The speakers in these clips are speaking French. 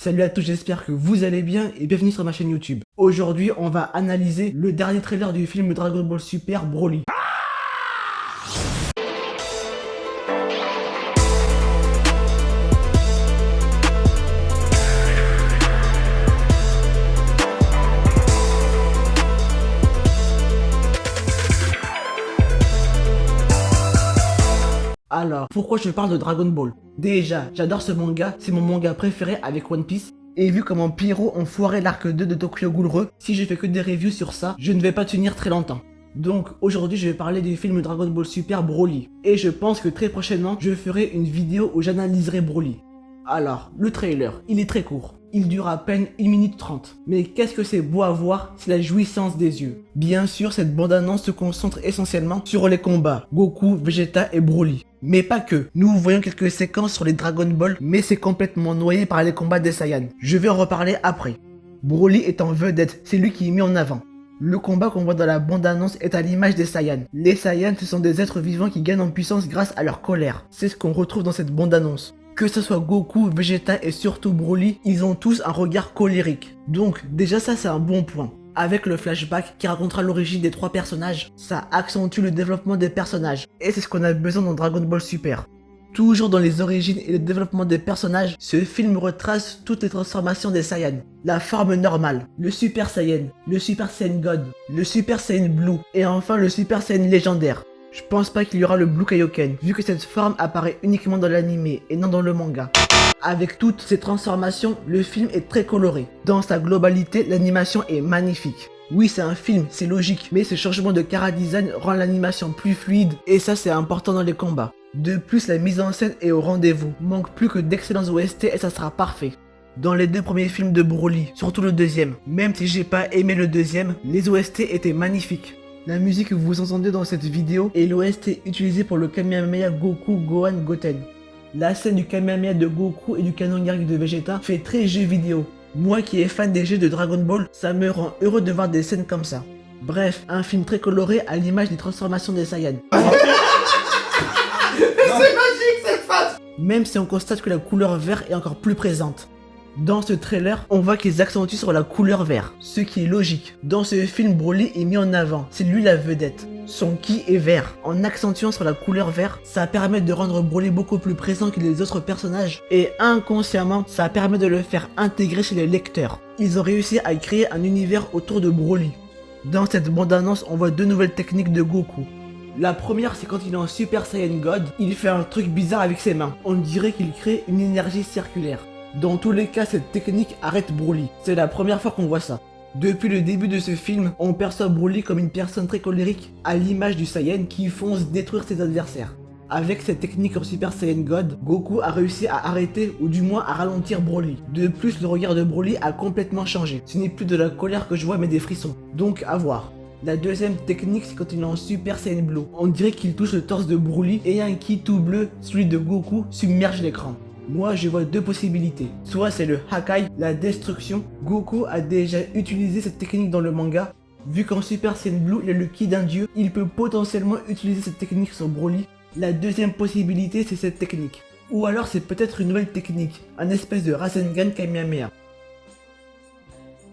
Salut à tous, j'espère que vous allez bien et bienvenue sur ma chaîne YouTube. Aujourd'hui, on va analyser le dernier trailer du film Dragon Ball Super Broly. Alors, pourquoi je parle de Dragon Ball? Déjà, j'adore ce manga, c'est mon manga préféré avec One Piece. Et vu comment Pierrot ont foiré l'arc 2 de Tokyo Ghoul, si je fais que des reviews sur ça, je ne vais pas tenir très longtemps. Donc aujourd'hui je vais parler du film Dragon Ball Super Broly. Et je pense que très prochainement, je ferai une vidéo où j'analyserai Broly. Alors, le trailer, il est très court. Il dure à peine 1 minute 30. Mais qu'est-ce que c'est beau à voir, c'est la jouissance des yeux. Bien sûr, cette bande-annonce se concentre essentiellement sur les combats, Goku, Vegeta et Broly. Mais pas que, nous voyons quelques séquences sur les Dragon Ball, mais c'est complètement noyé par les combats des Saiyans. Je vais en reparler après. Broly est en vedette, c'est lui qui est mis en avant. Le combat qu'on voit dans la bande-annonce est à l'image des Saiyans. Les Saiyans, ce sont des êtres vivants qui gagnent en puissance grâce à leur colère. C'est ce qu'on retrouve dans cette bande-annonce. Que ce soit Goku, Vegeta et surtout Broly, ils ont tous un regard colérique. Donc déjà ça c'est un bon point. Avec le flashback qui racontera l'origine des trois personnages, ça accentue le développement des personnages. Et c'est ce qu'on a besoin dans Dragon Ball Super. Toujours dans les origines et le développement des personnages, ce film retrace toutes les transformations des Saiyans. La forme normale, le Super Saiyan, le Super Saiyan God, le Super Saiyan Blue et enfin le Super Saiyan légendaire. Je pense pas qu'il y aura le Blue Kaioken, vu que cette forme apparaît uniquement dans l'anime et non dans le manga. Avec toutes ces transformations, le film est très coloré. Dans sa globalité, l'animation est magnifique. Oui, c'est un film, c'est logique, mais ce changement de chara-design rend l'animation plus fluide et ça c'est important dans les combats. De plus, la mise en scène est au rendez-vous. Manque plus que d'excellents OST et ça sera parfait. Dans les deux premiers films de Broly, surtout le deuxième, même si j'ai pas aimé le deuxième, les OST étaient magnifiques. La musique que vous entendez dans cette vidéo est l'OST utilisé pour le Kamehameha Goku Gohan Goten. La scène du Kamehameha de Goku et du canon Garg de Vegeta fait très jeu vidéo. Moi qui est fan des jeux de Dragon Ball, ça me rend heureux de voir des scènes comme ça. Bref, un film très coloré à l'image des transformations des Saiyans. C'est magique cette phrase. Même si on constate que la couleur vert est encore plus présente. Dans ce trailer, on voit qu'ils accentuent sur la couleur vert, ce qui est logique. Dans ce film, Broly est mis en avant, c'est lui la vedette. Son ki est vert. En accentuant sur la couleur vert, ça permet de rendre Broly beaucoup plus présent que les autres personnages et inconsciemment, ça permet de le faire intégrer chez les lecteurs. Ils ont réussi à créer un univers autour de Broly. Dans cette bande-annonce, on voit deux nouvelles techniques de Goku. La première, c'est quand il est en Super Saiyan God, il fait un truc bizarre avec ses mains. On dirait qu'il crée une énergie circulaire. Dans tous les cas, cette technique arrête Broly. C'est la première fois qu'on voit ça. Depuis le début de ce film, on perçoit Broly comme une personne très colérique, à l'image du Saiyan qui fonce détruire ses adversaires. Avec cette technique en Super Saiyan God, Goku a réussi à arrêter ou du moins à ralentir Broly. De plus, le regard de Broly a complètement changé. Ce n'est plus de la colère que je vois mais des frissons. Donc à voir. La deuxième technique, c'est quand il est en Super Saiyan Blue. On dirait qu'il touche le torse de Broly et un ki tout bleu, celui de Goku, submerge l'écran. Moi, je vois deux possibilités. Soit c'est le Hakai, la destruction. Goku a déjà utilisé cette technique dans le manga. Vu qu'en Super Saiyan Blue, il a le ki d'un dieu, il peut potentiellement utiliser cette technique sur Broly. La deuxième possibilité, c'est cette technique. Ou alors c'est peut-être une nouvelle technique, un espèce de Rasengan Kamehameha.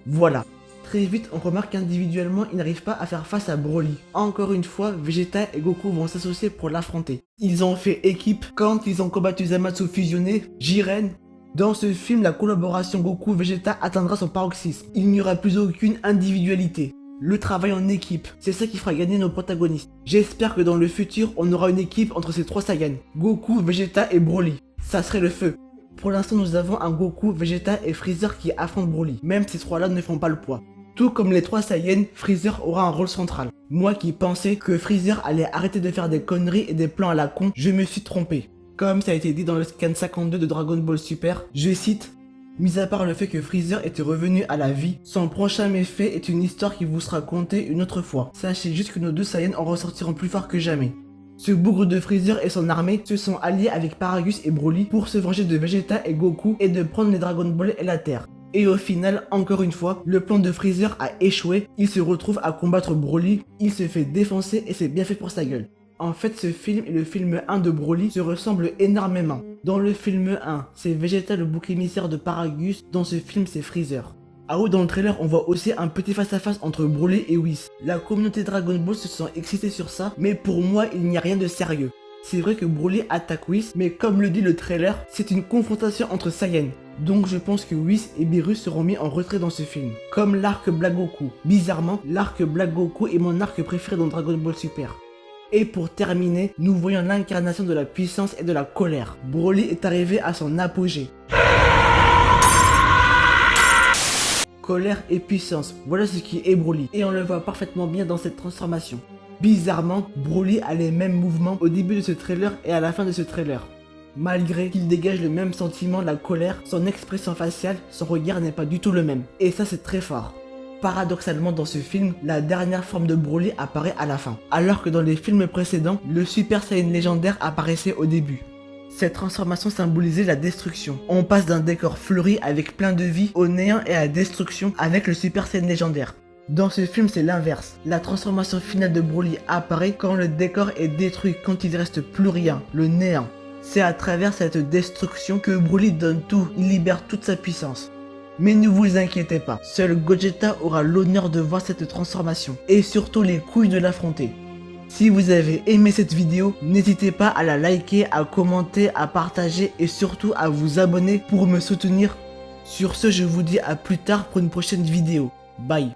Voilà. Très vite, on remarque qu'individuellement, ils n'arrivent pas à faire face à Broly. Encore une fois, Vegeta et Goku vont s'associer pour l'affronter. Ils ont fait équipe quand ils ont combattu Zamasu fusionné, Jiren. Dans ce film, la collaboration Goku-Vegeta atteindra son paroxysme. Il n'y aura plus aucune individualité. Le travail en équipe, c'est ça qui fera gagner nos protagonistes. J'espère que dans le futur, on aura une équipe entre ces trois Saiyans, Goku, Vegeta et Broly. Ça serait le feu. Pour l'instant, nous avons un Goku, Vegeta et Freezer qui affrontent Broly. Même ces trois-là ne font pas le poids. Tout comme les trois Saiyans, Freezer aura un rôle central. Moi qui pensais que Freezer allait arrêter de faire des conneries et des plans à la con, je me suis trompé. Comme ça a été dit dans le scan 52 de Dragon Ball Super, je cite: « Mis à part le fait que Freezer était revenu à la vie, son prochain méfait est une histoire qui vous sera contée une autre fois. Sachez juste que nos deux Saiyans en ressortiront plus forts que jamais. » Ce bougre de Freezer et son armée se sont alliés avec Paragus et Broly pour se venger de Vegeta et Goku et de prendre les Dragon Ball et la Terre. Et au final, encore une fois, le plan de Freezer a échoué, il se retrouve à combattre Broly, il se fait défoncer et c'est bien fait pour sa gueule. En fait, ce film et le film 1 de Broly se ressemblent énormément. Dans le film 1, c'est Vegeta le bouc émissaire de Paragus, dans ce film c'est Freezer. Ah oui, dans le trailer, on voit aussi un petit face-à-face entre Broly et Whis. La communauté Dragon Ball se sent excitée sur ça, mais pour moi, il n'y a rien de sérieux. C'est vrai que Broly attaque Whis, mais comme le dit le trailer, c'est une confrontation entre Saiyans. Donc je pense que Whis et Beerus seront mis en retrait dans ce film. Comme l'arc Black Goku. Bizarrement, l'arc Black Goku est mon arc préféré dans Dragon Ball Super. Et pour terminer, nous voyons l'incarnation de la puissance et de la colère. Broly est arrivé à son apogée. Colère et puissance, voilà ce qui est Broly. Et on le voit parfaitement bien dans cette transformation. Bizarrement, Broly a les mêmes mouvements au début de ce trailer et à la fin de ce trailer. Malgré qu'il dégage le même sentiment, la colère, son expression faciale, son regard n'est pas du tout le même. Et ça c'est très fort. Paradoxalement dans ce film, la dernière forme de Broly apparaît à la fin. Alors que dans les films précédents, le Super Saiyan légendaire apparaissait au début. Cette transformation symbolisait la destruction. On passe d'un décor fleuri avec plein de vie au néant et à la destruction avec le Super Saiyan légendaire. Dans ce film, c'est l'inverse. La transformation finale de Broly apparaît quand le décor est détruit, quand il reste plus rien, le néant. C'est à travers cette destruction que Broly donne tout, il libère toute sa puissance. Mais ne vous inquiétez pas, seul Gogeta aura l'honneur de voir cette transformation, et surtout les couilles de l'affronter. Si vous avez aimé cette vidéo, n'hésitez pas à la liker, à commenter, à partager et surtout à vous abonner pour me soutenir. Sur ce, je vous dis à plus tard pour une prochaine vidéo. Bye.